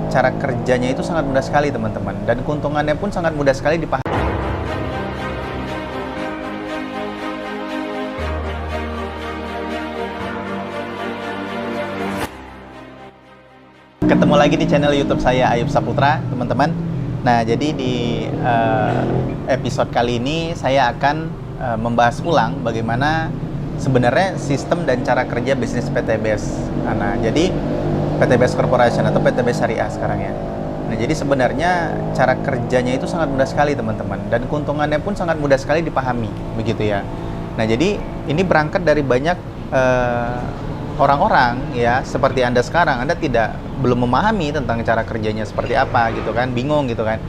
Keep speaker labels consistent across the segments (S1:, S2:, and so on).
S1: cara kerjanya itu sangat mudah sekali teman-teman, dan keuntungannya pun sangat mudah sekali dipahami. Ketemu lagi di channel YouTube saya, Ayub Saputra, teman-teman. Nah, jadi di episode kali ini saya akan membahas ulang bagaimana sebenarnya sistem dan cara kerja bisnis PTBS. Nah, jadi PTBS Corporation atau PTBS Syariah sekarang ya. Nah, jadi sebenarnya cara kerjanya itu sangat mudah sekali teman-teman, dan keuntungannya pun sangat mudah sekali dipahami, begitu ya. Nah, jadi ini berangkat dari banyak orang-orang ya, seperti Anda sekarang, Anda belum memahami tentang cara kerjanya seperti apa gitu kan, bingung gitu kan.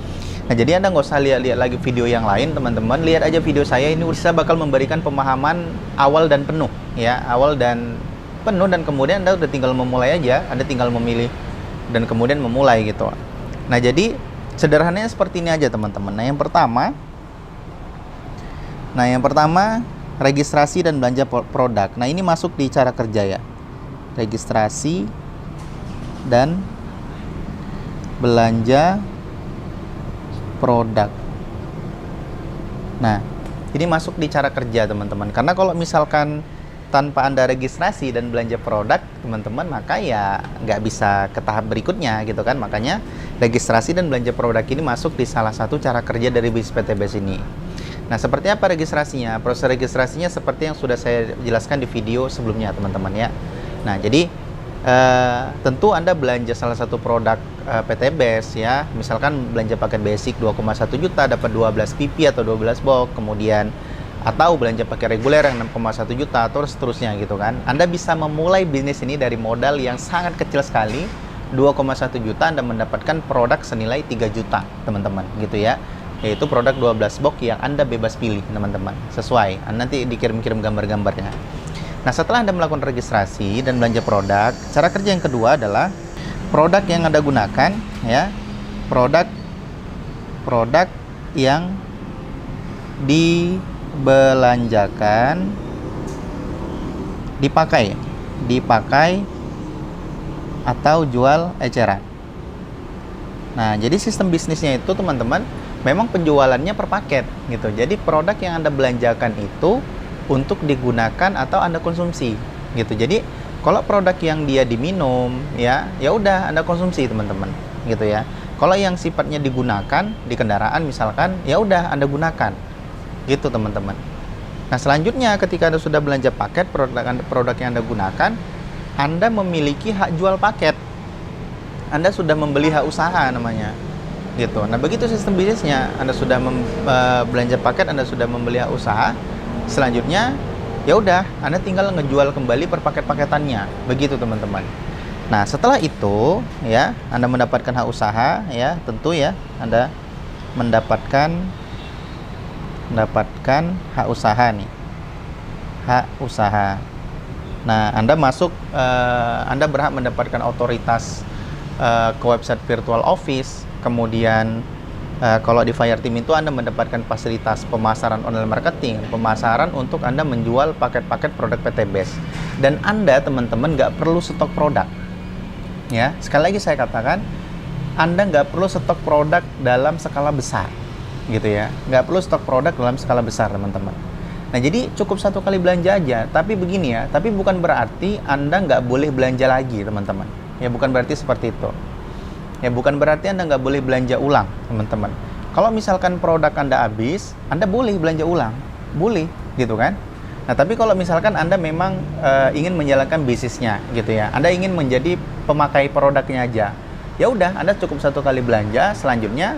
S1: Nah, jadi Anda nggak usah lihat-lihat lagi video yang lain teman-teman, lihat aja video saya ini, bisa bakal memberikan pemahaman awal dan penuh ya, dan kemudian Anda udah tinggal memulai aja, Anda tinggal memilih dan kemudian memulai gitu. Nah, jadi sederhananya seperti ini aja teman-teman. Nah, yang pertama registrasi dan belanja produk. Nah, ini masuk di cara kerja ya, registrasi dan belanja produk. Nah, ini masuk di cara kerja teman-teman, karena kalau misalkan tanpa Anda registrasi dan belanja produk teman-teman, maka ya nggak bisa ke tahap berikutnya gitu kan. Makanya registrasi dan belanja produk ini masuk di salah satu cara kerja dari bisnis PTBS ini. Nah, seperti apa registrasinya? Proses registrasinya seperti yang sudah saya jelaskan di video sebelumnya teman-teman ya. Nah, jadi tentu Anda belanja salah satu produk PTBS ya, misalkan belanja paket basic 2,1 juta dapat 12 PP atau 12 box, kemudian atau belanja pakai reguler yang 6,1 juta atau seterusnya gitu kan. Anda bisa memulai bisnis ini dari modal yang sangat kecil sekali, 2,1 juta Anda mendapatkan produk senilai 3 juta teman-teman gitu ya, yaitu produk 12 box yang Anda bebas pilih teman-teman, sesuai nanti dikirim-kirim gambar-gambarnya. Nah, setelah Anda melakukan registrasi dan belanja produk, cara kerja yang kedua adalah produk yang Anda gunakan ya, produk yang dibelanjakan, dipakai atau jual eceran. Nah, jadi sistem bisnisnya itu teman-teman memang penjualannya per paket gitu. Jadi produk yang Anda belanjakan itu untuk digunakan atau Anda konsumsi gitu. Jadi kalau produk yang dia diminum ya udah Anda konsumsi teman-teman gitu ya. Kalau yang sifatnya digunakan di kendaraan misalkan, ya udah Anda gunakan gitu teman-teman. Nah, selanjutnya ketika Anda sudah belanja paket produk yang Anda gunakan, Anda memiliki hak jual paket. Anda sudah membeli hak usaha namanya gitu. Nah, begitu sistem bisnisnya. Anda sudah belanja paket, Anda sudah membeli hak usaha. Selanjutnya ya udah Anda tinggal ngejual kembali per paket-paketannya, begitu teman-teman. Nah, setelah itu ya Anda mendapatkan hak usaha ya, tentu ya Anda mendapatkan hak usaha nih, hak usaha. Nah, Anda Anda berhak mendapatkan otoritas ke website virtual office. Kemudian kalau di Fireteam itu Anda mendapatkan fasilitas pemasaran online marketing, pemasaran untuk Anda menjual paket-paket produk PTBS. Dan Anda teman-teman nggak perlu stok produk ya. Sekali lagi saya katakan, Anda nggak perlu stok produk dalam skala besar gitu ya, nggak perlu stok produk dalam skala besar teman-teman. Nah, jadi cukup satu kali belanja aja. Tapi begini ya, tapi bukan berarti Anda nggak boleh belanja lagi teman-teman ya, bukan berarti seperti itu ya, bukan berarti Anda nggak boleh belanja ulang teman-teman. Kalau misalkan produk Anda habis, Anda boleh belanja ulang, boleh gitu kan. Nah, tapi kalau misalkan Anda memang ingin menjalankan bisnisnya gitu ya, Anda ingin menjadi pemakai produknya aja, ya udah Anda cukup satu kali belanja. Selanjutnya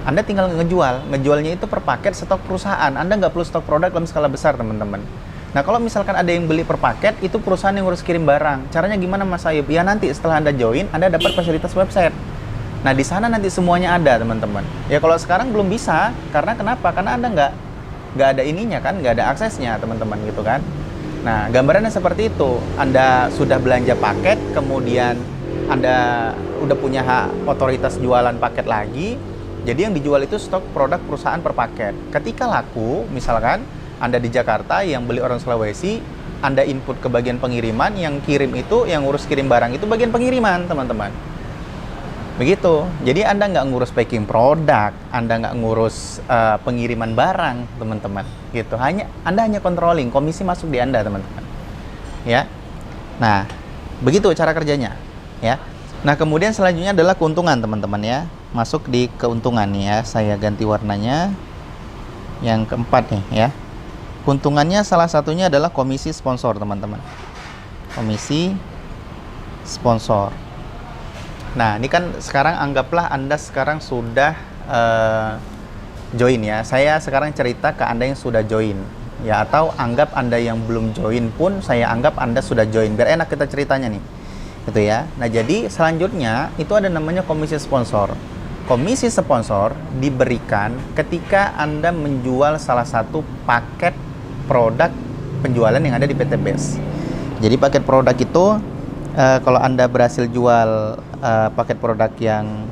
S1: Anda tinggal ngejualnya itu per paket stok perusahaan. Anda nggak perlu stok produk dalam skala besar teman-teman. Nah, kalau misalkan ada yang beli per paket, itu perusahaan yang harus kirim barang. Caranya gimana Mas Ayub? Ya nanti setelah Anda join, Anda dapat fasilitas website. Nah, di sana nanti semuanya ada teman-teman. Ya kalau sekarang belum bisa, karena kenapa? Karena Anda nggak ada ininya kan, nggak ada aksesnya teman-teman gitu kan. Nah, gambarannya seperti itu. Anda sudah belanja paket, kemudian Anda udah punya hak otoritas jualan paket lagi. Jadi yang dijual itu stok produk perusahaan per paket. Ketika laku, misalkan Anda di Jakarta, yang beli orang Sulawesi, Anda input ke bagian pengiriman, yang kirim itu, yang urus kirim barang itu bagian pengiriman teman-teman. Begitu. Jadi Anda nggak ngurus packing produk, Anda nggak ngurus pengiriman barang, teman-teman. Gitu. Anda hanya controlling, komisi masuk di Anda, teman-teman. Ya. Nah, begitu cara kerjanya, ya. Nah, kemudian selanjutnya adalah keuntungan, teman-teman ya. Masuk di keuntungan nih ya. Saya ganti warnanya. Yang keempat nih ya. Keuntungannya salah satunya adalah komisi sponsor, teman-teman. Komisi sponsor. Nah, ini kan sekarang anggaplah Anda sekarang sudah join ya. Saya sekarang cerita ke Anda yang sudah join. Ya, atau anggap Anda yang belum join pun saya anggap Anda sudah join. Biar enak kita ceritanya nih. Gitu ya. Nah, jadi selanjutnya itu ada namanya komisi sponsor. Komisi sponsor diberikan ketika Anda menjual salah satu paket produk penjualan yang ada di PT BES. Jadi paket produk itu kalau Anda berhasil jual paket produk yang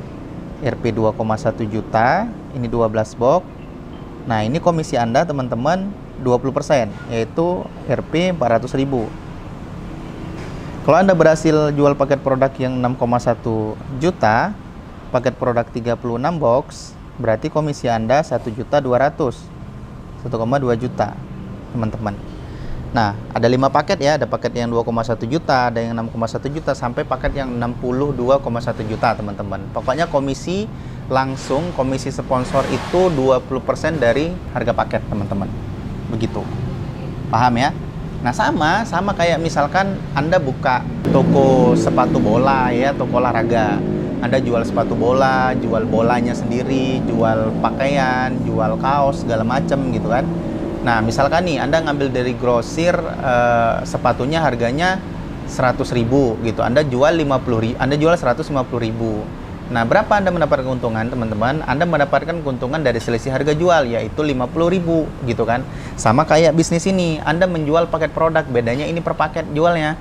S1: Rp 2,1 juta, ini 12 box. Nah, ini komisi Anda teman-teman 20%, yaitu Rp 400.000. Kalau Anda berhasil jual paket produk yang 6,1 juta, paket produk 36 box, berarti komisi Anda 1.200.000, 1,2 juta, teman-teman. Nah, ada 5 paket ya, ada paket yang 2,1 juta, ada yang 6,1 juta, sampai paket yang 62,1 juta, teman-teman. Pokoknya komisi langsung, komisi sponsor itu 20% dari harga paket, teman-teman. Begitu. Paham ya? Nah, sama kayak misalkan Anda buka toko sepatu bola ya, toko olahraga. Anda jual sepatu bola, jual bolanya sendiri, jual pakaian, jual kaos, segala macam gitu kan. Nah, misalkan nih Anda ngambil dari grosir sepatunya harganya 100.000 gitu. Anda jual 50.000, Anda jual 150.000. Nah, berapa Anda mendapatkan keuntungan, teman-teman? Anda mendapatkan keuntungan dari selisih harga jual, yaitu 50.000 gitu kan. Sama kayak bisnis ini, Anda menjual paket produk, bedanya ini per paket jualnya.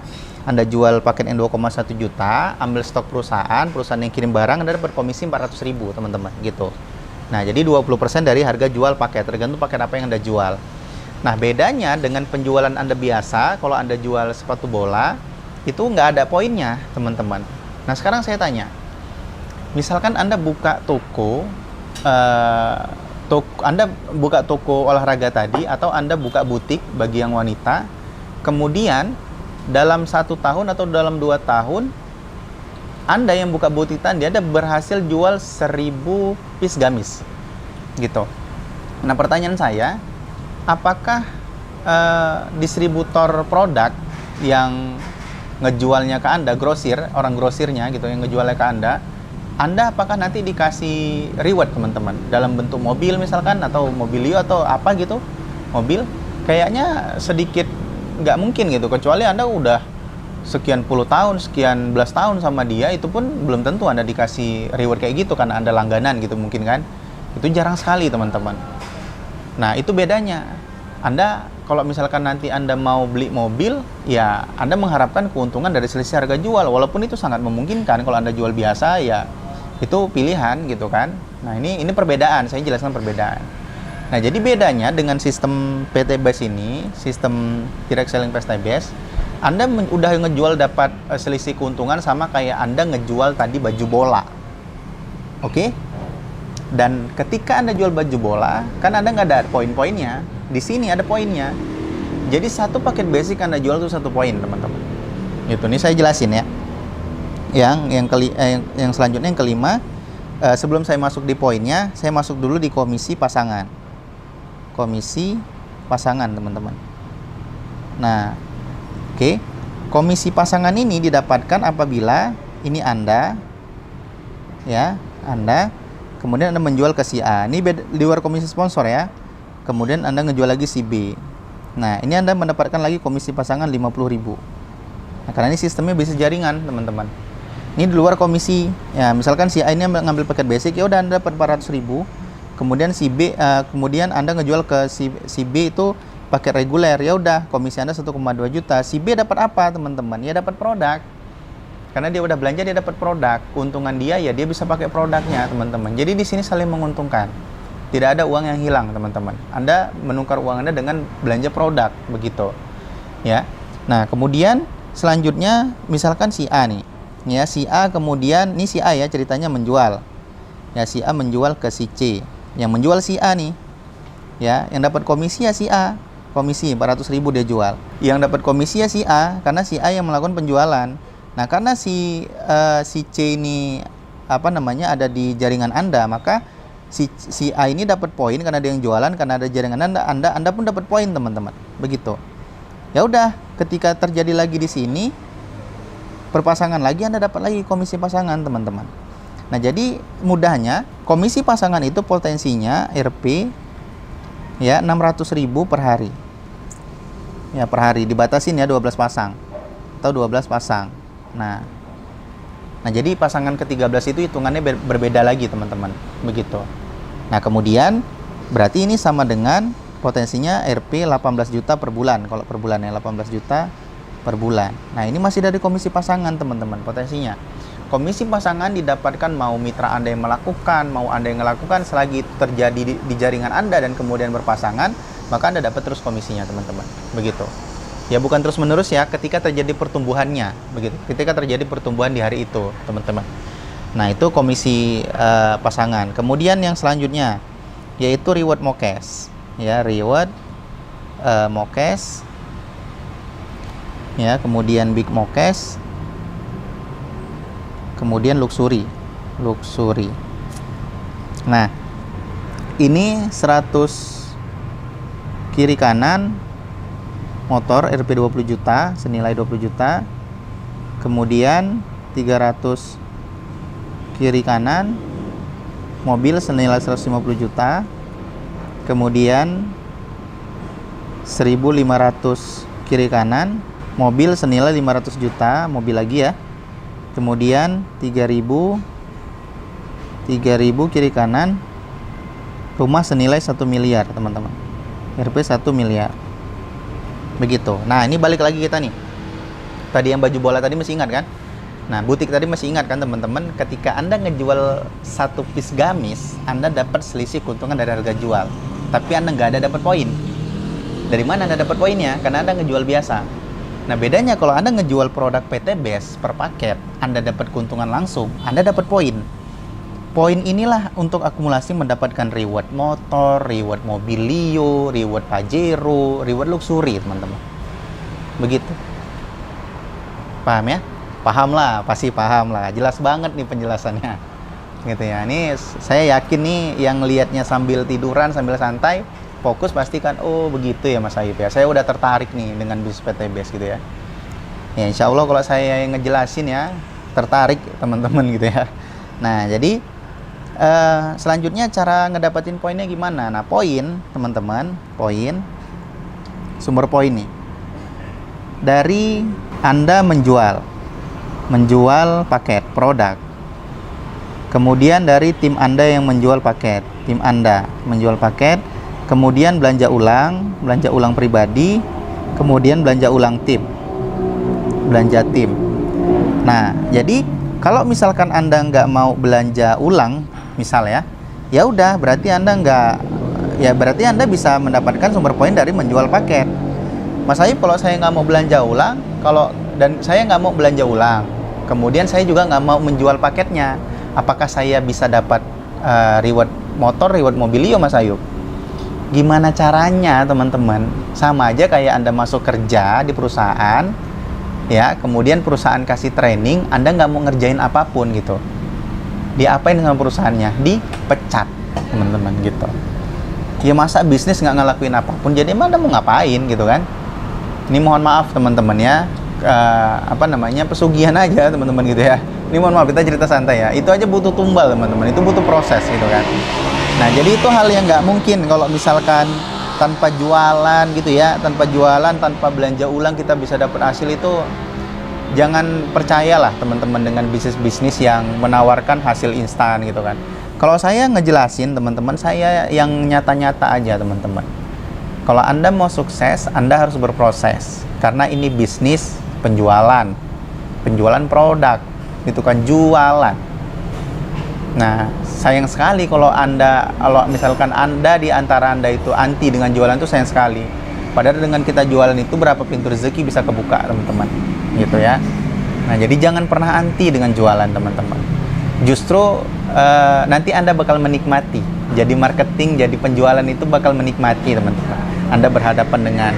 S1: Anda jual paket yang 2,1 juta, ambil stok perusahaan yang kirim barang, Anda dapat komisi 400.000, teman-teman, gitu. Nah, jadi 20% dari harga jual paket, tergantung paket apa yang Anda jual. Nah, bedanya dengan penjualan Anda biasa, kalau Anda jual sepatu bola, itu nggak ada poinnya, teman-teman. Nah, sekarang saya tanya, misalkan Anda buka Anda buka toko olahraga tadi, atau Anda buka butik bagi yang wanita, kemudian dalam 1 tahun atau dalam 2 tahun, Anda yang buka butik tadi, Anda berhasil jual 1.000 piece gamis, gitu. Nah, pertanyaan saya, apakah distributor produk yang ngejualnya ke Anda, grosir, orang grosirnya gitu, yang ngejualnya ke Anda apakah nanti dikasih reward, teman-teman, dalam bentuk mobil misalkan, atau mobilio atau apa gitu, mobil? Kayaknya sedikit nggak mungkin gitu, kecuali Anda udah sekian puluh tahun, sekian belas tahun sama dia, itu pun belum tentu Anda dikasih reward kayak gitu karena Anda langganan gitu mungkin kan. Itu jarang sekali, teman-teman. Nah, itu bedanya. Anda kalau misalkan nanti Anda mau beli mobil, ya Anda mengharapkan keuntungan dari selisih harga jual, walaupun itu sangat memungkinkan. Kalau Anda jual biasa, ya itu pilihan gitu kan. Nah, ini perbedaan, saya jelaskan perbedaan. Nah, jadi bedanya dengan sistem PT BES ini, sistem direct selling PT BES, Anda udah ngejual dapat selisih keuntungan sama kayak Anda ngejual tadi baju bola. Oke? Dan ketika Anda jual baju bola, kan Anda nggak ada poin-poinnya. Di sini ada poinnya. Jadi satu paket basic Anda jual itu 1 poin, teman-teman. Itu nih saya jelasin ya. Yang selanjutnya yang kelima, sebelum saya masuk di poinnya, saya masuk dulu di komisi pasangan. Komisi pasangan, teman-teman. Nah, oke. Komisi pasangan ini didapatkan apabila ini Anda ya, Anda kemudian Anda menjual ke si A. Ini di luar komisi sponsor ya. Kemudian Anda ngejual lagi si B. Nah, ini Anda mendapatkan lagi komisi pasangan 50.000. Nah, karena ini sistemnya bisnis jaringan, teman-teman. Ini di luar komisi. Ya, misalkan si A ini ngambil paket basic, ya udah Anda dapat 400.000. Kemudian si B, kemudian Anda ngejual ke si B itu paket reguler, ya udah komisi Anda 1,2 juta. Si B dapat apa, teman-teman? Ya dapat produk. Karena dia udah belanja, dia dapat produk. Keuntungan dia ya dia bisa pakai produknya, teman-teman. Jadi di sini saling menguntungkan. Tidak ada uang yang hilang, teman-teman. Anda menukar uang Anda dengan belanja produk, begitu. Ya. Nah, kemudian selanjutnya misalkan si A nih. Ya, si A kemudian, ini si A ya ceritanya menjual. Ya, si A menjual ke si C. Yang menjual si A nih. Ya, yang dapat komisi ya si A. Komisi 400.000 dia jual. Yang dapat komisi ya si A karena si A yang melakukan penjualan. Nah, karena si C ini ada di jaringan Anda, maka si A ini dapat poin karena dia yang jualan, karena ada jaringan Anda pun dapat poin, teman-teman. Begitu. Ya udah, ketika terjadi lagi di sini perpasangan lagi, Anda dapat lagi komisi pasangan, teman-teman. Nah, jadi mudahnya komisi pasangan itu potensinya Rp ya 600.000 per hari. Ya, per hari dibatasin ya 12 pasang atau 12 pasang. Nah, jadi pasangan ke-13 itu hitungannya berbeda lagi, teman-teman. Begitu. Nah, kemudian berarti ini sama dengan potensinya Rp 18 juta per bulan. Kalau per bulannya 18 juta per bulan. Nah, ini masih dari komisi pasangan, teman-teman, potensinya. Komisi pasangan didapatkan mau mitra Anda yang melakukan, mau Anda yang melakukan, selagi itu terjadi di jaringan Anda dan kemudian berpasangan, maka Anda dapat terus komisinya, teman-teman. Begitu. Ya, bukan terus-menerus ya, ketika terjadi pertumbuhannya, begitu. Ketika terjadi pertumbuhan di hari itu, teman-teman. Nah, itu komisi pasangan. Kemudian yang selanjutnya yaitu reward mokes. Ya, reward mokes. Ya, kemudian big mokes, kemudian luxury. Nah, ini 100 kiri kanan motor Rp 20 juta senilai 20 juta, kemudian 300 kiri kanan mobil senilai 150 juta, kemudian 1.500 kiri kanan mobil senilai 500 juta, mobil lagi ya. Kemudian 3.000 kiri kanan rumah senilai 1 miliar, teman-teman. Rp 1 miliar. Begitu. Nah, ini balik lagi kita nih. Tadi yang baju bola tadi masih ingat kan? Nah, butik tadi masih ingat kan, teman-teman? Ketika Anda ngejual satu piece gamis, Anda dapat selisih keuntungan dari harga jual. Tapi Anda nggak ada dapat poin. Dari mana Anda dapat poinnya? Karena Anda ngejual biasa. Nah, bedanya kalau Anda ngejual produk PT Best per paket, Anda dapat keuntungan langsung, Anda dapat poin. Poin inilah untuk akumulasi mendapatkan reward motor, reward mobilio, reward Pajero, reward luxury, teman-teman. Begitu. Paham ya? Paham lah, pasti paham lah. Jelas banget nih penjelasannya. Gitu ya. Ini saya yakin nih yang lihatnya sambil tiduran, sambil santai, fokus pastikan, oh begitu ya Mas Ayub ya. Saya udah tertarik nih dengan bisnis PT Best gitu ya. Ya, insya Allah kalau saya yang ngejelasin ya, tertarik teman-teman gitu ya. Nah, jadi selanjutnya cara ngedapetin poinnya gimana? Nah, poin teman-teman, poin, sumber poin nih dari Anda menjual paket produk. Kemudian dari tim Anda yang menjual paket, tim Anda menjual paket. Kemudian belanja ulang pribadi, kemudian belanja ulang belanja tim. Nah, jadi kalau misalkan Anda nggak mau belanja ulang, misal ya udah, berarti Anda bisa mendapatkan sumber poin dari menjual paket. Mas Ayub, kalau saya nggak mau belanja ulang, saya nggak mau belanja ulang, kemudian saya juga nggak mau menjual paketnya, apakah saya bisa dapat reward motor, reward mobilio, Mas Ayub? Gimana caranya, teman-teman? Sama aja kayak Anda masuk kerja di perusahaan, ya, kemudian perusahaan kasih training, Anda nggak mau ngerjain apapun gitu. Diapain sama perusahaannya? Dipecat, teman-teman, gitu. Ya, masa bisnis nggak ngelakuin apapun, jadi emang Anda mau ngapain gitu kan? Ini mohon maaf, teman-teman ya, pesugihan aja, teman-teman gitu ya. Ini mohon maaf, kita cerita santai ya. Itu aja butuh tumbal, teman-teman. Itu butuh proses gitu kan. Nah, jadi itu hal yang nggak mungkin kalau misalkan tanpa jualan gitu ya, tanpa belanja ulang kita bisa dapat hasil itu. Jangan percayalah teman-teman dengan bisnis-bisnis yang menawarkan hasil instan gitu kan. Kalau saya ngejelasin, teman-teman, saya yang nyata-nyata aja, teman-teman. Kalau Anda mau sukses, Anda harus berproses. Karena ini bisnis penjualan produk, itu kan jualan. Nah, sayang sekali kalau misalkan Anda di antara Anda itu anti dengan jualan, itu sayang sekali. Padahal dengan kita jualan itu berapa pintu rezeki bisa kebuka, teman-teman. Gitu ya. Nah, jadi jangan pernah anti dengan jualan, teman-teman. Justru nanti Anda bakal menikmati. Jadi marketing, jadi penjualan itu bakal menikmati, teman-teman. Anda berhadapan dengan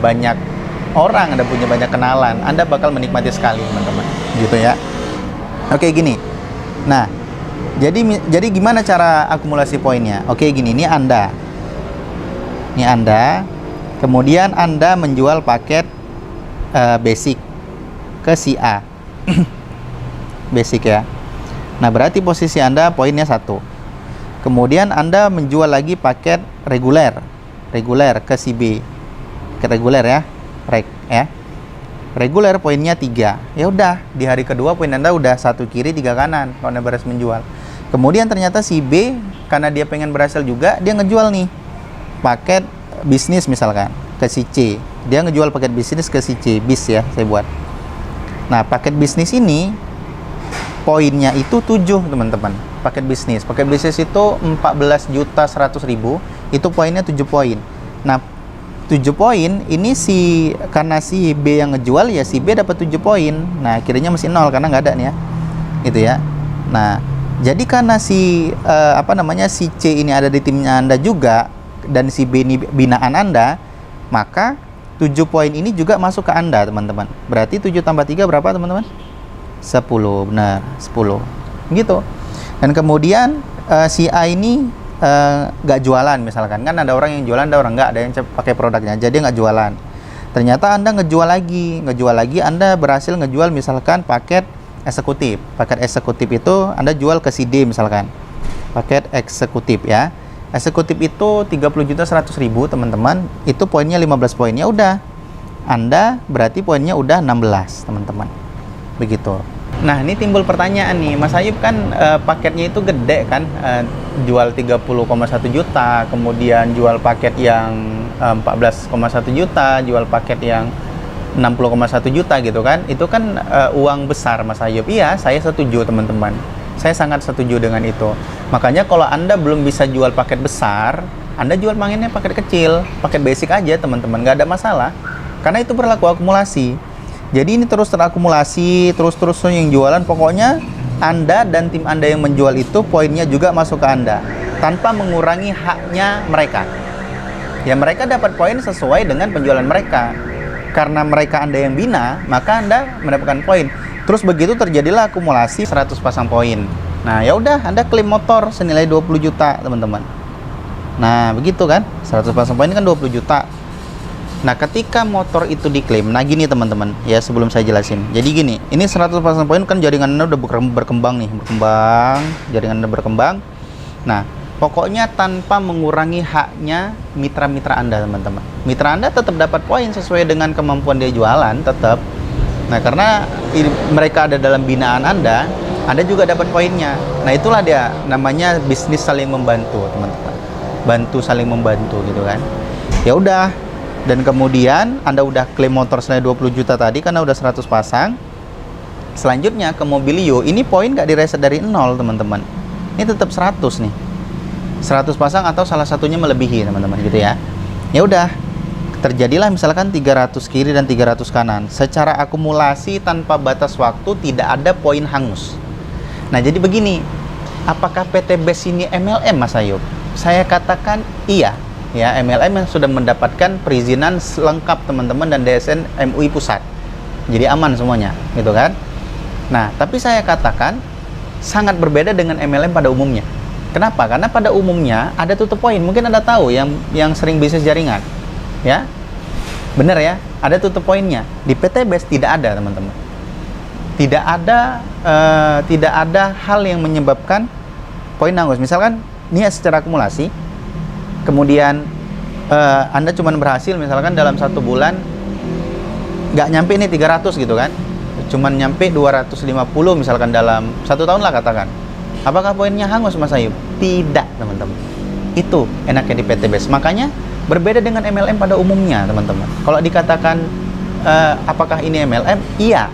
S1: banyak orang, Anda punya banyak kenalan, Anda bakal menikmati sekali, teman-teman. Gitu ya. Oke, gini. Nah, jadi gimana cara akumulasi poinnya? Oke, gini. Ini Anda. Kemudian Anda menjual paket basic ke si A. Basic ya. Nah, berarti posisi Anda poinnya 1. Kemudian Anda menjual lagi paket reguler ke si B. Paket reguler ya. Reguler poinnya 3. Ya udah, di hari kedua poin Anda udah 1 kiri 3 kanan kalau Anda berhasil menjual. Kemudian ternyata si B karena dia pengen berhasil juga, dia ngejual nih paket bisnis misalkan ke si C. Dia ngejual paket bisnis ke si C, bis ya, saya buat. Nah, paket bisnis ini poinnya itu 7, teman-teman. Paket bisnis itu 14.100.000, itu poinnya 7 poin. Nah, 7 poin ini karena si B yang ngejual ya, si B dapat 7 poin. Nah, akhirnya masih 0 karena nggak ada nih ya. Itu ya. Nah, jadi karena si C ini ada di timnya Anda juga dan si B ini binaan Anda, maka 7 poin ini juga masuk ke Anda, teman-teman. Berarti 7 tambah 3 berapa, teman-teman? 10, benar, 10. Gitu. Dan kemudian si A ini nggak jualan misalkan. Kan ada orang yang jualan, ada orang nggak, ada yang pakai produknya. Jadi nggak jualan. Ternyata Anda ngejual lagi Anda berhasil ngejual misalkan paket eksekutif. Paket eksekutif itu Anda jual ke si D misalkan. Paket eksekutif ya. Eksekutif itu 30.100.000, teman-teman. Itu poinnya 15 poin. Ya udah. Anda berarti poinnya udah 16, teman-teman. Begitu. Nah, ini timbul pertanyaan nih. Mas Ayub kan paketnya itu gede kan. Jual 30,1 juta, kemudian jual paket yang 14,1 juta, jual paket yang 60,1 juta gitu kan. Itu kan uang besar, Mas Ayub. Iya, saya setuju, teman-teman. Saya sangat setuju dengan itu. Makanya kalau Anda belum bisa jual paket besar, Anda jual mainnya paket kecil, paket basic aja, teman-teman. Nggak ada masalah. Karena itu berlaku akumulasi. Jadi ini terus terakumulasi, terus yang jualan. Pokoknya Anda dan tim Anda yang menjual itu poinnya juga masuk ke Anda. Tanpa mengurangi haknya mereka. Ya, mereka dapat poin sesuai dengan penjualan mereka. Karena mereka Anda yang bina, maka Anda mendapatkan poin. Terus begitu terjadilah akumulasi 100 pasang poin. Nah, ya udah, Anda klaim motor senilai 20 juta, teman-teman. Nah, begitu kan? 100 pasang poin kan 20 juta. Nah, ketika motor itu diklaim, nah gini teman-teman, ya sebelum saya jelasin. Jadi gini, ini 100 pasang poin kan jaringan Anda udah berkembang nih, jaringan Anda berkembang. Nah, pokoknya tanpa mengurangi haknya mitra-mitra Anda, teman-teman. Mitra Anda tetap dapat poin sesuai dengan kemampuan dia jualan, tetap. Nah, karena mereka ada dalam binaan Anda juga dapat poinnya. Nah, itulah dia namanya bisnis saling membantu, teman-teman. Bantu saling membantu gitu kan. Ya udah. Dan kemudian Anda udah klaim motor senilai 20 juta tadi karena udah 100 pasang. Selanjutnya ke Mobilio, ini poin nggak direset dari 0, teman-teman. Ini tetap 100 nih. 100 pasang atau salah satunya melebihi, teman-teman, gitu ya. Ya udah. Terjadilah misalkan 300 kiri dan 300 kanan. Secara akumulasi tanpa batas waktu tidak ada poin hangus. Nah, jadi begini. Apakah PT BES ini MLM, Mas Ayub? Saya katakan iya. Ya, MLM yang sudah mendapatkan perizinan lengkap, teman-teman, dan DSN MUI Pusat. Jadi aman semuanya, gitu kan? Nah, tapi saya katakan sangat berbeda dengan MLM pada umumnya. Kenapa? Karena pada umumnya ada tutup poin. Mungkin Anda tahu yang sering bisnis jaringan. Ya, benar ya, ada tutup poinnya. Di PT BES tidak ada, teman-teman. Tidak ada hal yang menyebabkan poin hangus. Misalkan ini secara akumulasi, kemudian Anda cuma berhasil misalkan dalam 1 bulan nggak nyampe nih 300 gitu kan, cuman nyampe 250 misalkan dalam 1 tahun lah katakan. Apakah poinnya hangus, Mas Ayub? Tidak, teman-teman. Itu enaknya di PT BES. Makanya berbeda dengan MLM pada umumnya, teman-teman. Kalau dikatakan apakah ini MLM? Iya,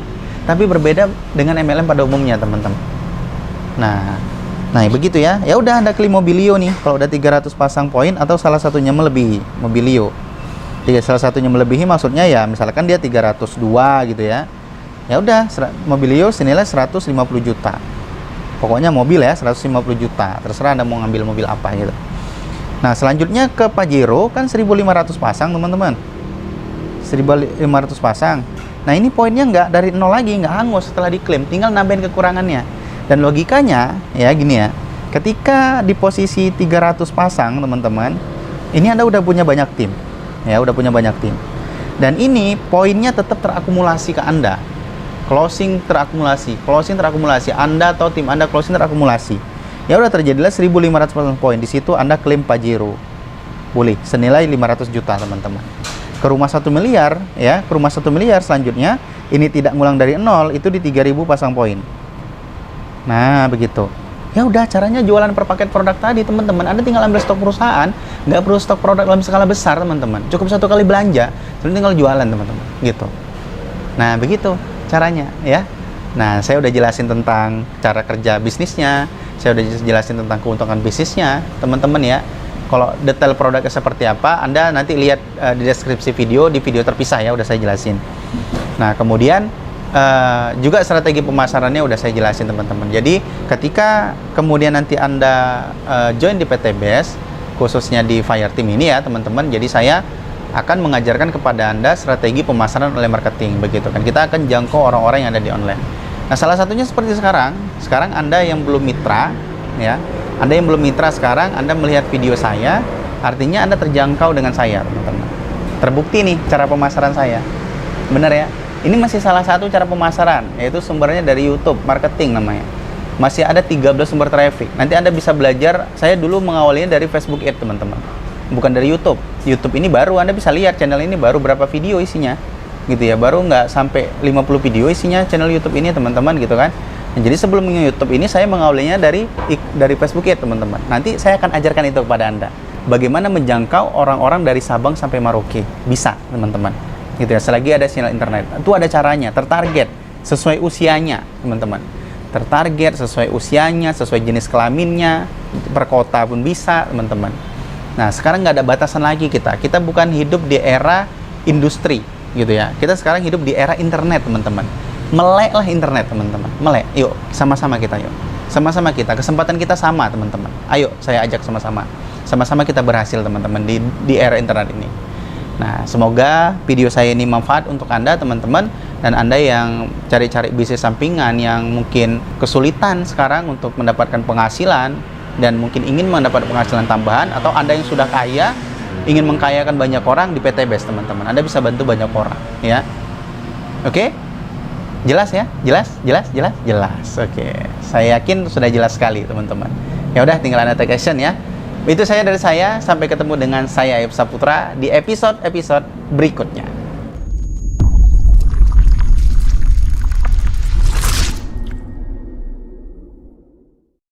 S1: tapi berbeda dengan MLM pada umumnya, teman-teman. Nah, begitu ya. Ya udah, Anda klaim Mobilio nih. Kalau udah 300 pasang poin atau salah satunya melebihi Mobilio. Salah satunya melebihi maksudnya ya misalkan dia 302 gitu ya. Ya udah, Mobilio senilai 150 juta. Pokoknya mobil ya 150 juta. Terserah Anda mau ngambil mobil apa gitu. Nah, selanjutnya ke Pajero kan 1.500 pasang, teman-teman. 1.500 pasang. Nah, ini poinnya nggak dari nol lagi, nggak hangus setelah diklaim, tinggal nambahin kekurangannya. Dan logikanya ya gini ya. Ketika di posisi 300 pasang, teman-teman, ini Anda udah punya banyak tim. Ya, udah punya banyak tim. Dan ini poinnya tetap terakumulasi ke Anda. Closing terakumulasi. Anda atau tim Anda closing terakumulasi. Ya udah, terjadilah 1.500 pasang poin. Di situ Anda klaim Pajero. Boleh, senilai 500 juta, teman-teman. Ke rumah 1 miliar, ya, ke rumah 1 miliar selanjutnya, ini tidak ngulang dari nol, itu di 3.000 pasang poin. Nah, begitu. Ya udah, caranya jualan per paket produk tadi, teman-teman. Anda tinggal ambil stok perusahaan, nggak perlu stok produk dalam skala besar, teman-teman. Cukup 1 kali belanja, terus tinggal jualan, teman-teman. Gitu. Nah, begitu caranya, ya. Nah, saya udah jelasin tentang cara kerja bisnisnya, saya udah jelasin tentang keuntungan bisnisnya, teman-teman ya. Kalau detail produknya seperti apa, Anda nanti lihat di deskripsi video, di video terpisah ya, udah saya jelasin. Nah, kemudian juga strategi pemasarannya udah saya jelasin, teman-teman. Jadi ketika kemudian nanti Anda join di PTBS, khususnya di Fireteam ini ya, teman-teman, jadi saya akan mengajarkan kepada Anda strategi pemasaran online marketing, begitu kan. Kita akan jangkau orang-orang yang ada di online. Nah, salah satunya seperti sekarang Anda yang belum mitra ya, Anda yang belum mitra sekarang, Anda melihat video saya, artinya Anda terjangkau dengan saya, teman-teman. Terbukti nih cara pemasaran saya. Bener ya? Ini masih salah satu cara pemasaran, yaitu sumbernya dari YouTube, marketing namanya. Masih ada 13 sumber traffic. Nanti Anda bisa belajar, saya dulu mengawalinya dari Facebook Ads, teman-teman. Bukan dari YouTube. YouTube ini baru, Anda bisa lihat channel ini baru berapa video isinya. Gitu ya, baru nggak sampai 50 video isinya channel YouTube ini, teman-teman, gitu kan. Nah, jadi sebelum YouTube ini saya mengawalinya dari Facebook Ads, teman-teman. Nanti saya akan ajarkan itu kepada Anda. Bagaimana menjangkau orang-orang dari Sabang sampai Merauke. Bisa, teman-teman. Gitu ya, selagi ada sinyal internet. Itu ada caranya, tertarget sesuai usianya, teman-teman. Tertarget sesuai usianya, sesuai jenis kelaminnya, per kota pun bisa, teman-teman. Nah, sekarang nggak ada batasan lagi kita. Kita bukan hidup di era industri, gitu ya. Kita sekarang hidup di era internet, teman-teman. Meleklah internet, teman-teman. Melek. Yuk, sama-sama kita, yuk. Sama-sama kita. Kesempatan kita sama, teman-teman. Ayo, saya ajak sama-sama. Sama-sama kita berhasil, teman-teman, di era internet ini. Nah, semoga video saya ini manfaat untuk Anda, teman-teman, dan Anda yang cari-cari bisnis sampingan yang mungkin kesulitan sekarang untuk mendapatkan penghasilan dan mungkin ingin mendapat penghasilan tambahan, atau Anda yang sudah kaya ingin mengkayakan banyak orang di PTBS, teman-teman. Anda bisa bantu banyak orang, ya. Oke? Jelas ya? Jelas. Oke. Saya yakin sudah jelas sekali, teman-teman. Ya udah, tinggal Anda take action ya. Itu saya dari saya, sampai ketemu dengan saya Ayub Saputra di episode-episode berikutnya.